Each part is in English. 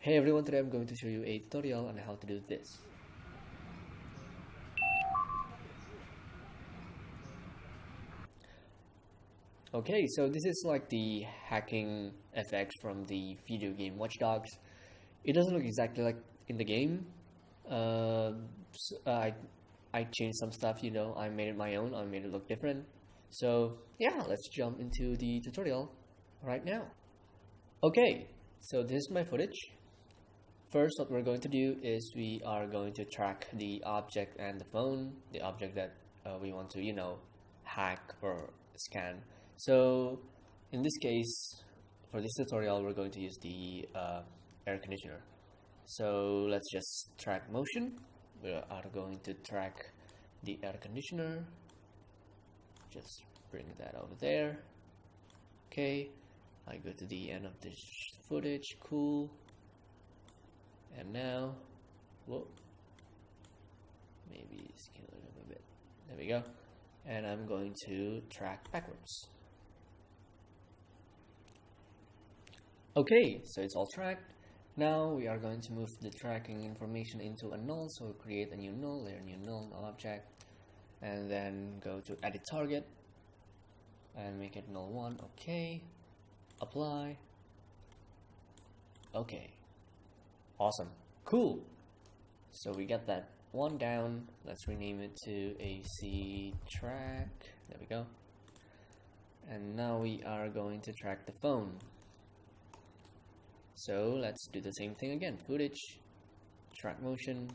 Hey everyone, today I'm going to show you a tutorial on how to do this. Okay, so this is like the hacking effect from the video game Watchdogs. It doesn't look exactly like in the game. I changed some stuff, I made it my own, I made it look different. So yeah, let's jump into the tutorial right now. Okay, so this is my footage. First, what we're going to do is we are going to track the object and the phone, the object that we want to, hack or scan. So in this case, for this tutorial, we're going to use the air conditioner. So let's just track motion. We are going to track the air conditioner. Just bring that over there. Okay, I go to the end of this footage. Cool. And now, whoa, maybe scale it up a bit. There we go. And I'm going to track backwards. Okay, so it's all tracked. Now we are going to move the tracking information into a null. So create a new null, layer new null object, and then go to edit target and make it null 1. Okay, apply. Okay. Awesome. Cool. So we got that one down. Let's rename it to AC track. There we go. And now we are going to track the phone. So let's do the same thing again. Footage, track motion.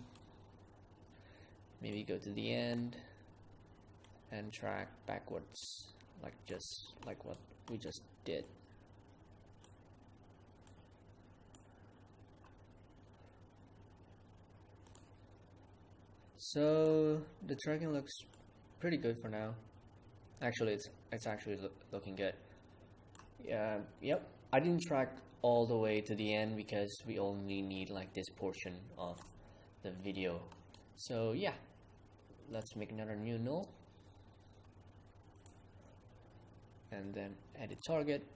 Maybe go to the end and track backwards, just like what we just did. So the tracking looks pretty good for now. Actually, it's actually looking good. Yeah, yep. I didn't track all the way to the end because we only need like this portion of the video. So yeah, let's make another new null, and then edit target,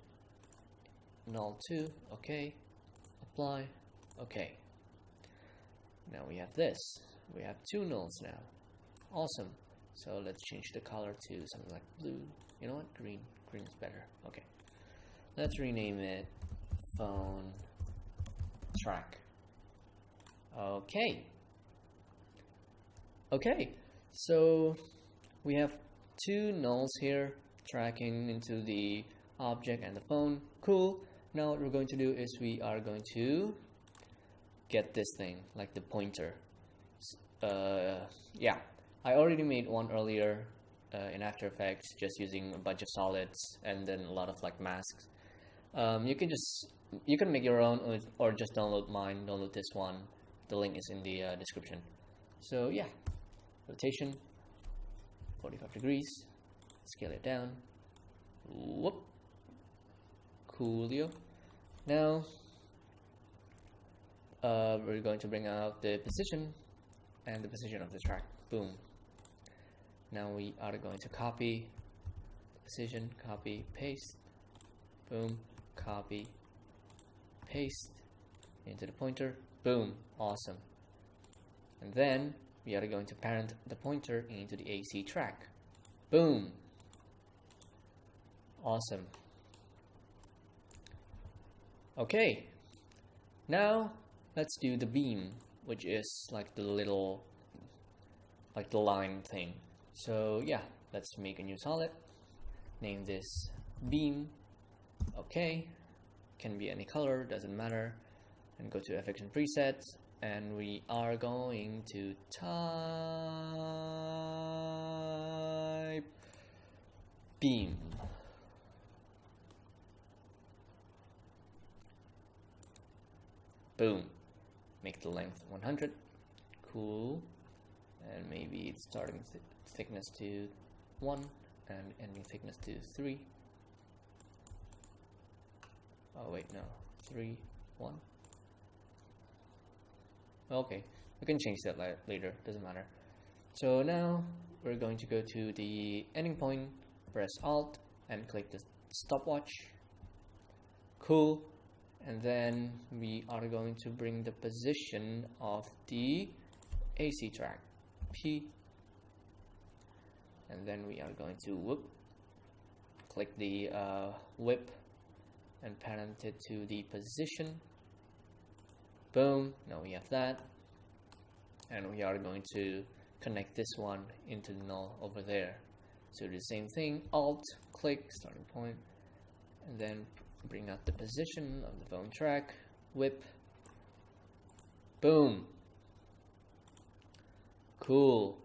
null 2. Okay, apply. Okay. Now we have this. We have 2 nulls now. Awesome. So let's change the color to something like blue. You know what? Green. Green is better. Okay. Let's rename it phone track. Okay. Okay. So we have 2 nulls here tracking into the object and the phone. Cool. Now what we're going to do is we are going to get this thing, like the pointer. Yeah, I already made one earlier in After Effects, just using a bunch of solids and then a lot of like masks. You can make your own or just download mine. Download this one. The link is in the description. So yeah, rotation 45 degrees. Scale it down. Whoop. Coolio. Now we're going to bring out the position and the position of the track. Boom. Now we are going to copy position, copy, paste. Boom. Copy, paste into the pointer. Boom. Awesome. And then we are going to parent the pointer into the AC track. Boom. Awesome. Okay. Now let's do the beam, which is like the little, like the line thing. So yeah, let's make a new solid. Name this beam. Okay, can be any color, doesn't matter. And go to effects and presets, and we are going to type beam. Boom. Make the length 100. Cool. And maybe it's starting thickness to 1 and ending thickness to 3. Oh wait, no. 3, 1. Okay, we can change that later, doesn't matter. So now we're going to go to the ending point, press Alt and click the stopwatch. Cool. and then we are going to bring the position of the AC track P, and then we are going to click the whip and parent it to the position. Boom, now we have that, and we are going to connect this one into the null over there. So do the same thing, Alt, click, starting point, and then bring out the position of the phone track, whip, boom. Cool.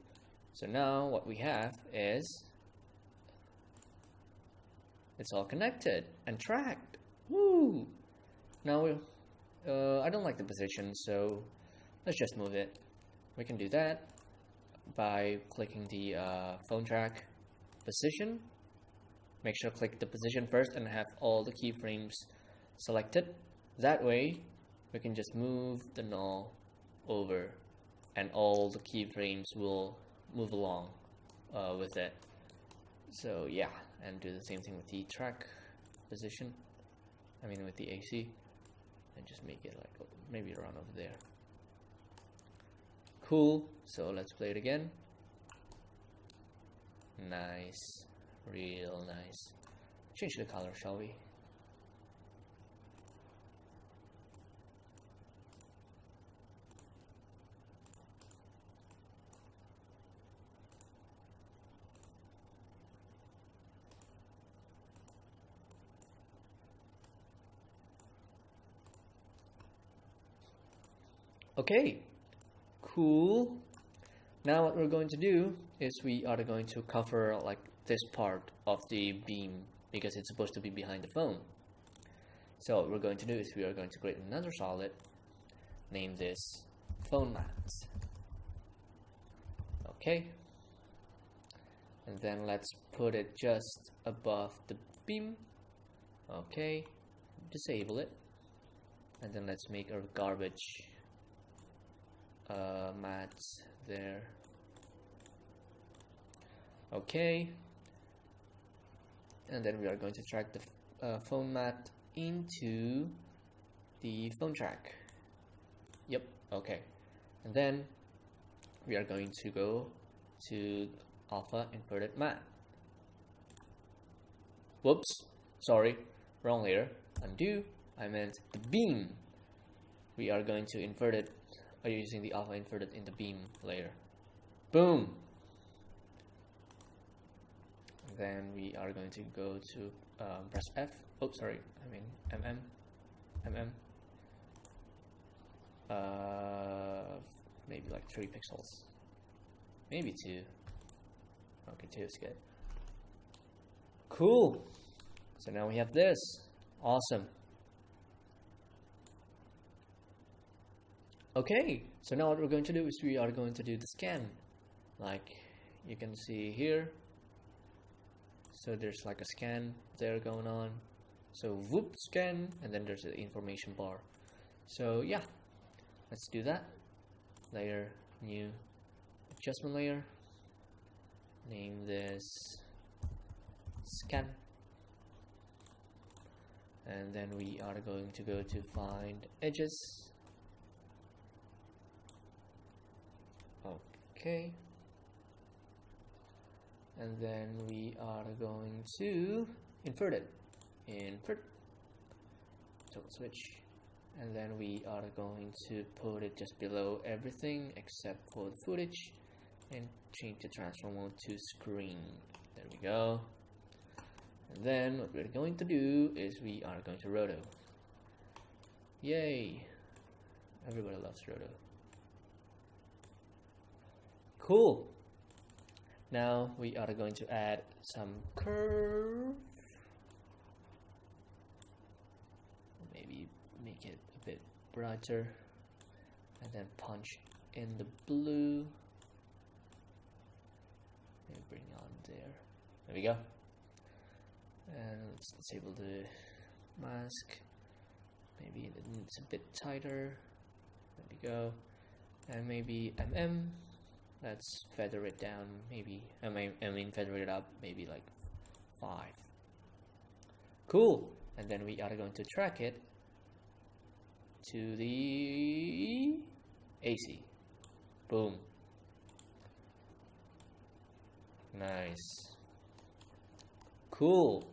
So now what we have is it's all connected and tracked. Woo! Now I don't like the position, so let's just move it. We can do that by clicking the phone track position. Make sure to click the position first and have all the keyframes selected. That way we can just move the null over and all the keyframes will move along with it. So yeah, and do the same thing with the track position, with the AC, and just make it like maybe around over there. Cool. So let's play it again. Nice, real nice. Change the color, shall we? Okay, cool. Now what we're going to do is we are going to cover like this part of the beam because it's supposed to be behind the phone. So what we're going to do is we are going to create another solid, name this phone mat. Okay, and then let's put it just above the beam. Okay, disable it, and then let's make our garbage mats there. Okay, and then we are going to track the phone mat into the phone track. Yep, okay, and then we are going to go to alpha inverted mat. Whoops, sorry, wrong layer. Undo, I meant the beam. We are going to invert it using the alpha inverted in the beam layer. Boom. Then we are going to go to press F. Oh, sorry, MM. Maybe like 3 pixels. Maybe 2. Okay, 2 is good. Cool. So now we have this. Awesome. Okay, so now what we're going to do is we are going to do the scan, like you can see here. So there's like a scan there going on. So whoop, scan, and then there's the information bar. So yeah, let's do that. Layer, new adjustment layer. Name this scan. And then we are going to go to find edges. Okay, and then we are going to invert it, toggle switch, and then we are going to put it just below everything except for the footage and change the transform mode to screen. There we go. And then what we're going to do is we are going to roto. Yay, everybody loves roto. Cool. Now we are going to add some curve. Maybe make it a bit brighter, and then punch in the blue. Maybe bring on there. There we go. And let's disable the mask. Maybe it's a bit tighter. There we go. And maybe let's feather it down, maybe, feather it up, maybe like 5. Cool. And then we are going to track it to the AC. Boom. Nice. Cool.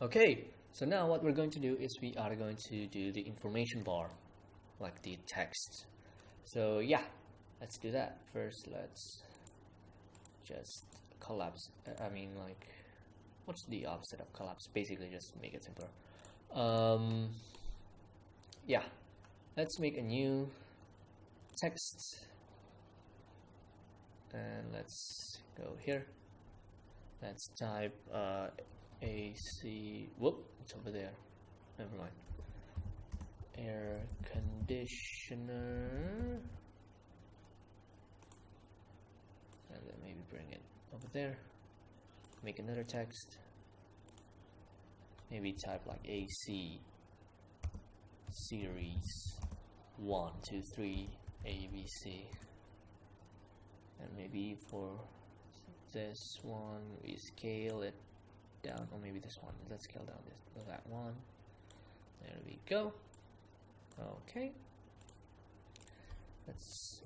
Okay, so now what we're going to do is we are going to do the information bar, like the text. So yeah, let's do that. First, let's just collapse. I mean, like, what's the opposite of collapse? Basically, just make it simpler. Yeah, let's make a new text, and let's go here. Let's type AC. Whoop, it's over there. Never mind. Air conditioner, and then maybe bring it over there. Make another text. Maybe type like AC series 1, 2, 3 ABC, and maybe for this one we scale it down, or maybe this one. Let's scale down that one. There we go. Okay. Let's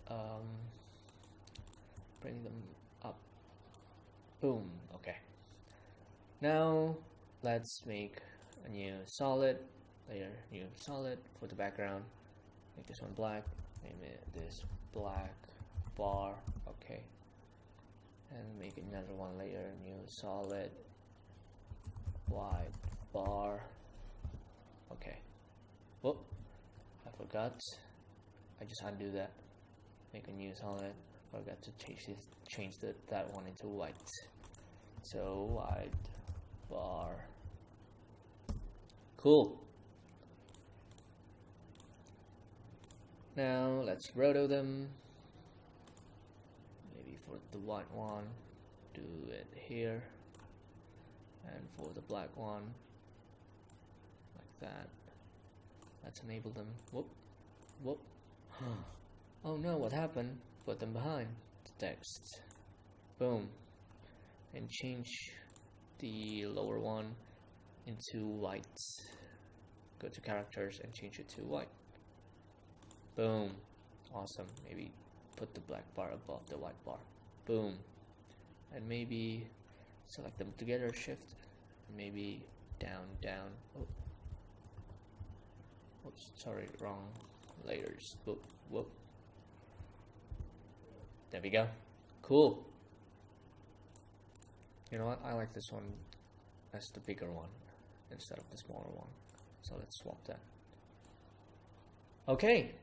bring them up. Boom. Okay. Now let's make a new solid layer, new solid for the background. Make this one black. Name it this black bar. Okay. And make another one layer, new solid, white bar. Okay. Whoop, I forgot. I just undo that. Make a new solid. Forgot to change that one into white. So white bar. Cool. Now let's roto them. Maybe for the white one, do it here, and for the black one, like that. Let's enable them. Whoop, whoop. Oh no, what happened? Put them behind the text. Boom. And change the lower one into white. Go to characters and change it to white. Boom. Awesome. Maybe put the black bar above the white bar. Boom. And maybe select them together, shift, and maybe down, down. Oh. Oops, sorry, wrong layers. Whoop, whoop. There we go. Cool. You know what? I like this one as the bigger one instead of the smaller one. So let's swap that. Okay.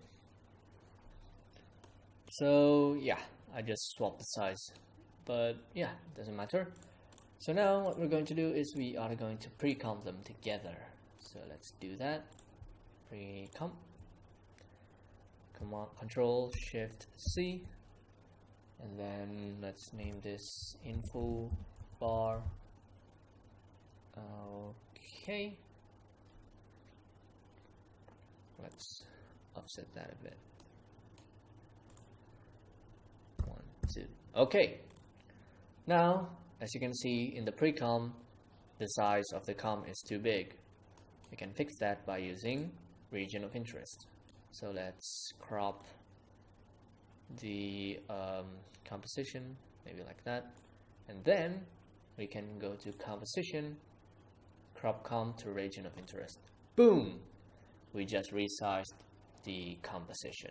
So yeah, I just swapped the size, but yeah, doesn't matter. So now what we're going to do is we are going to pre-comp them together. So let's do that. Pre-comp. Command Control Shift C, and then let's name this info bar. Okay. Let's offset that a bit. 1, 2. Okay. Now, as you can see in the pre-comp, the size of the comp is too big. We can fix that by using region of interest. So let's crop the composition, maybe like that, and then we can go to composition, crop comp to region of interest. Boom! We just resized the composition.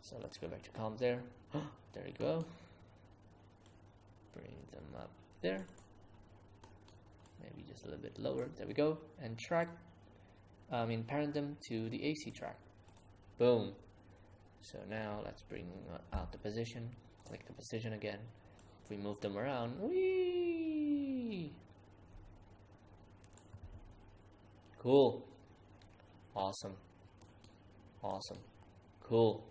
So let's go back to comp there. There we go. Bring them up there. Maybe just a little bit lower. There we go. And track, parent them to the AC track. Boom. So now let's bring out the position. Click the position again. If we move them around, whee! Cool. Awesome. Awesome. Cool.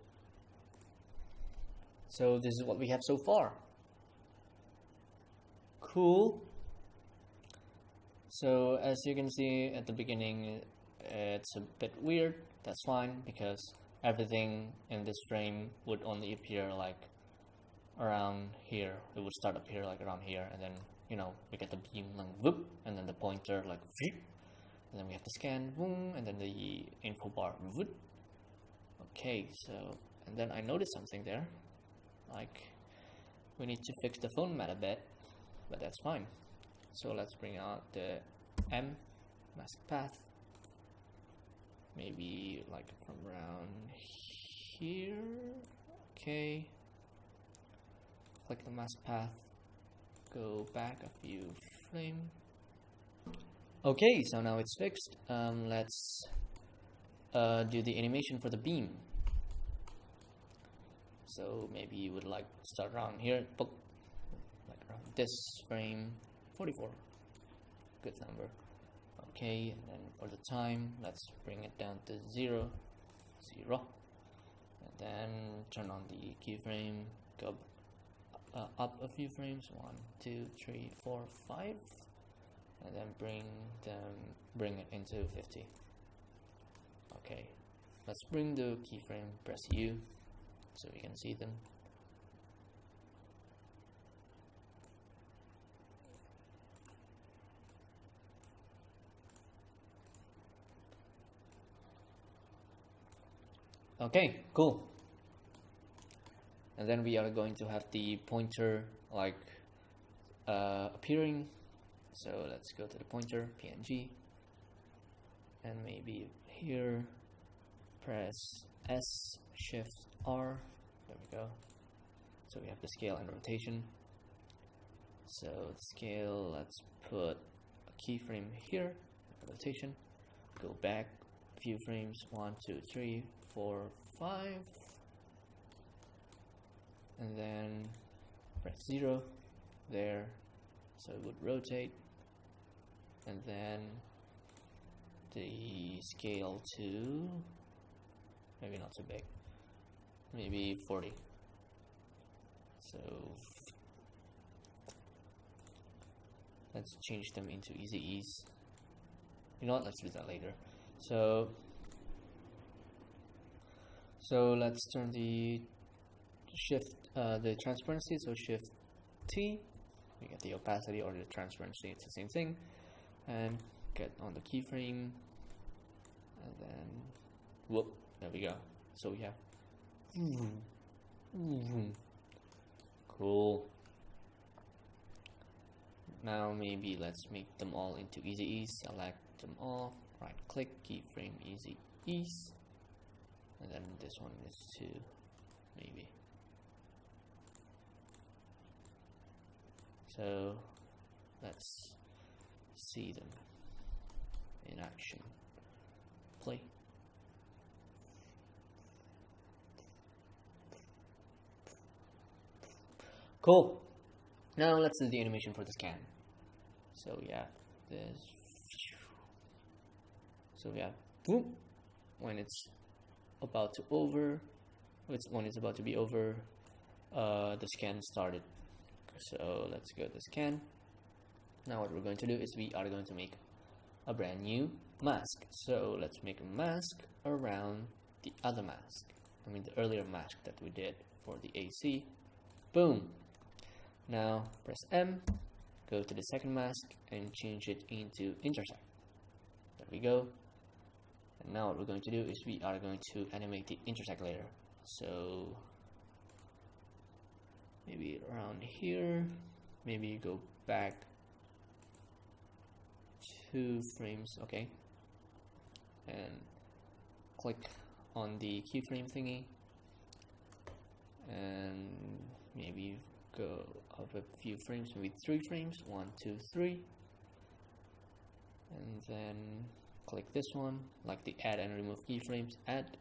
So this is what we have so far. Cool. So as you can see at the beginning, it's a bit weird. That's fine, because everything in this frame would only appear like around here. It would start up here like around here, and then, you know, we get the beam like whoop, and then the pointer like whoop. And then we have the scan, boom, and then the info bar, voot. Okay, so, and then I noticed something there, like we need to fix the phone mat a bit, but that's fine. So let's bring out the M mask path, maybe like from around here. Okay, click the mask path, go back a few frames. Okay, so now it's fixed. Let's do the animation for the beam. So maybe you would like start around here, like around this frame, 44. Good number. Okay, and then for the time, let's bring it down to 0, 0. And then turn on the keyframe, go up a few frames, 1, 2, 3, 4, 5. And then bring it into 50. Okay, let's bring the keyframe, press U so we can see them. Okay, cool. And then we are going to have the pointer like appearing. So let's go to the pointer, PNG, and maybe here, press S, Shift R, there we go. So we have the scale and rotation. So scale, let's put a keyframe here, rotation, go back a few frames, 1, 2, 3, 4, 5, and then press 0 there, so it would rotate. And then the scale to maybe not so big, maybe 40. So let's change them into easy ease. You know what? Let's do that later. So let's turn the shift, the transparency. So Shift T. We get the opacity or the transparency. It's the same thing. And get on the keyframe, and then whoop, there we go. So we have cool. Now maybe let's make them all into easy ease. Select them all, right click, keyframe, easy ease, and then this one is 2 maybe. So let's see them in action. Play. Cool. Now let's do the animation for the scan. So we have this. So we have boom when it's about to be over. The scan started. So let's go to scan. Now what we're going to do is we are going to make a brand new mask. So let's make a mask around the other mask. I mean the earlier mask that we did for the AC. Boom. Now press M, go to the second mask and change it into intersect. There we go. And now what we're going to do is we are going to animate the intersect layer. So maybe around here, maybe go back 2 frames, okay, and click on the keyframe thingy and maybe go up a few frames, maybe 3 frames, 1, 2, 3, and then click this one, like the add and remove keyframes, add,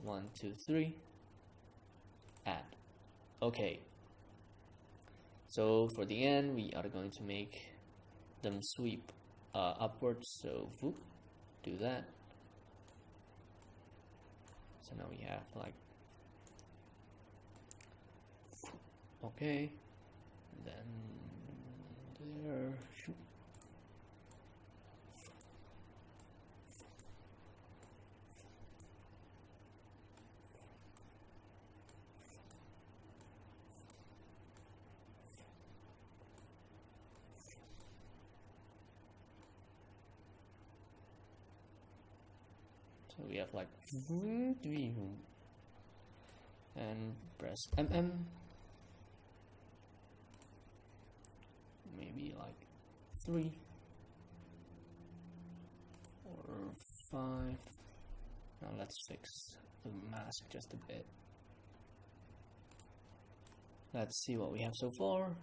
1, 2, 3, add. Okay, so for the end we are going to make them sweep upwards, so whoop, do that. So now we have like, okay, then there, shoot. So we have like and press maybe like 3 or 5. Now let's fix the mask just a bit. Let's see what we have so far.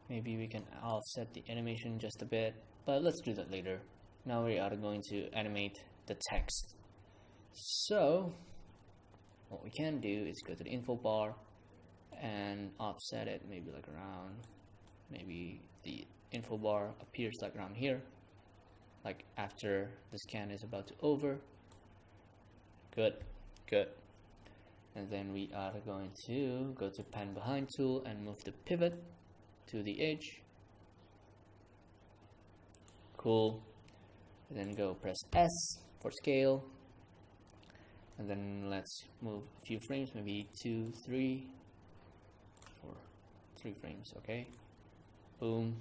Maybe we can offset the animation just a bit, but let's do that later. Now we are going to animate the text. So what we can do is go to the info bar and offset it maybe like around, maybe the info bar appears like around here, like after the scan is about to over. Good. And then we are going to go to pan behind tool and move the pivot to the edge. Cool. And then go press S for scale. And then let's move a few frames, maybe 2, 3, 4, 3 frames, okay? Boom.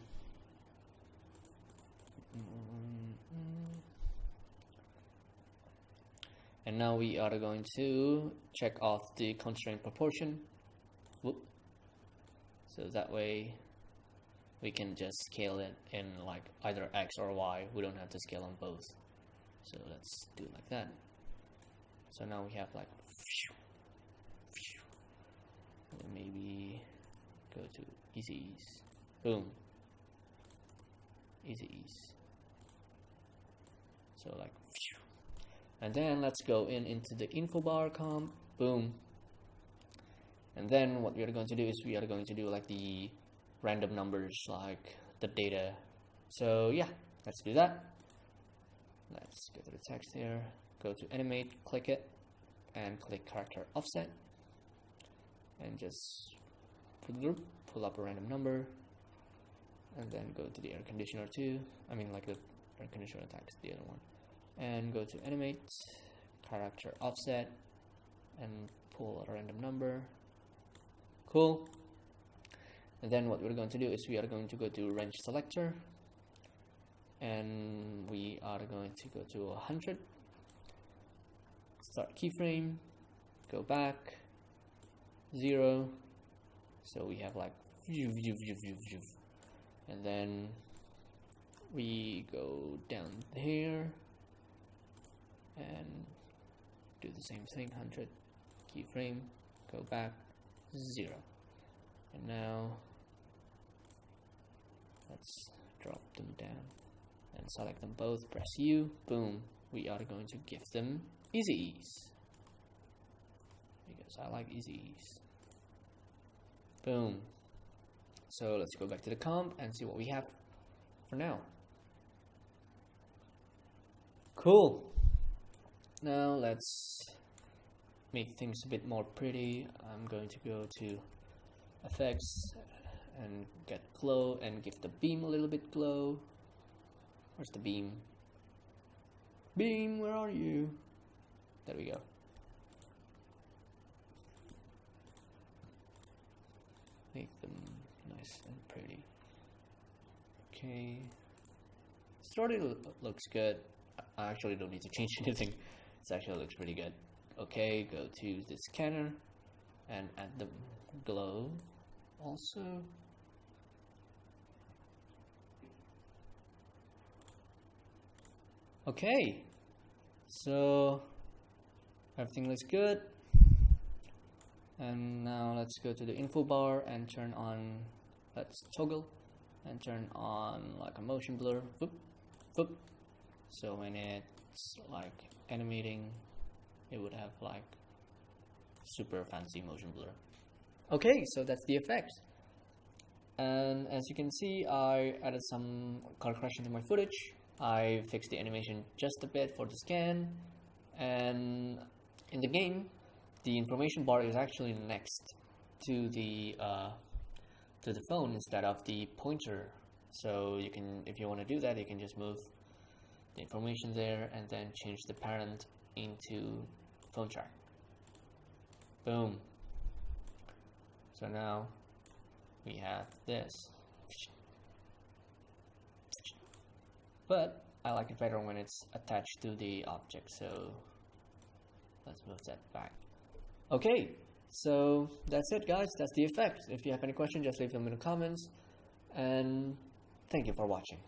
And now we are going to check off the constraint proportion. Whoop. So that way we can just scale it in like either X or Y. We don't have to scale on both. So let's do it like that. So now we have like, maybe go to easy ease. Boom. Easy ease. So like, and then let's go into the info bar comp. Boom. And then what we are going to do is we are going to do like the random numbers, like the data. So yeah, let's do that. Let's go to the text here, go to animate, click it, and click character offset, and just pull up a random number, and then go to the air conditioner too. I mean like the air conditioner text, the other one, and go to animate, character offset, and pull a random number. Cool. And then what we're going to do is we are going to go to range selector, and we are going to go to 100, start keyframe, go back 0, so we have like, and then we go down here and do the same thing, 100, keyframe, go back 0, and now let's drop them down and select them both, press U, boom. We are going to give them easy ease because I like easy ease. Boom. So let's go back to the comp and see what we have for now. Cool. Now let's make things a bit more pretty. I'm going to go to effects and get glow and give the beam a little bit glow. Where's the beam? Beam, where are you? There we go. Make them nice and pretty. Okay. Starting looks good. I actually don't need to change anything. It actually looks pretty good. Okay, go to the scanner and add the glow also. Okay, so everything looks good. And now let's go to the info bar and turn on, let's toggle and turn on like a motion blur. Whoop, whoop. So when it's like animating, it would have like super fancy motion blur. Okay, so that's the effect. And as you can see, I added some color correction to my footage. I fixed the animation just a bit for the scan, and in the game, the information bar is actually next to the phone instead of the pointer. So you can, if you want to do that, you can just move the information there and then change the parent into phone track. Boom. So now we have this. but I like it better when it's attached to the object. So let's move that back. Okay, so that's it, guys. That's the effect. If you have any questions, just leave them in the comments, and thank you for watching.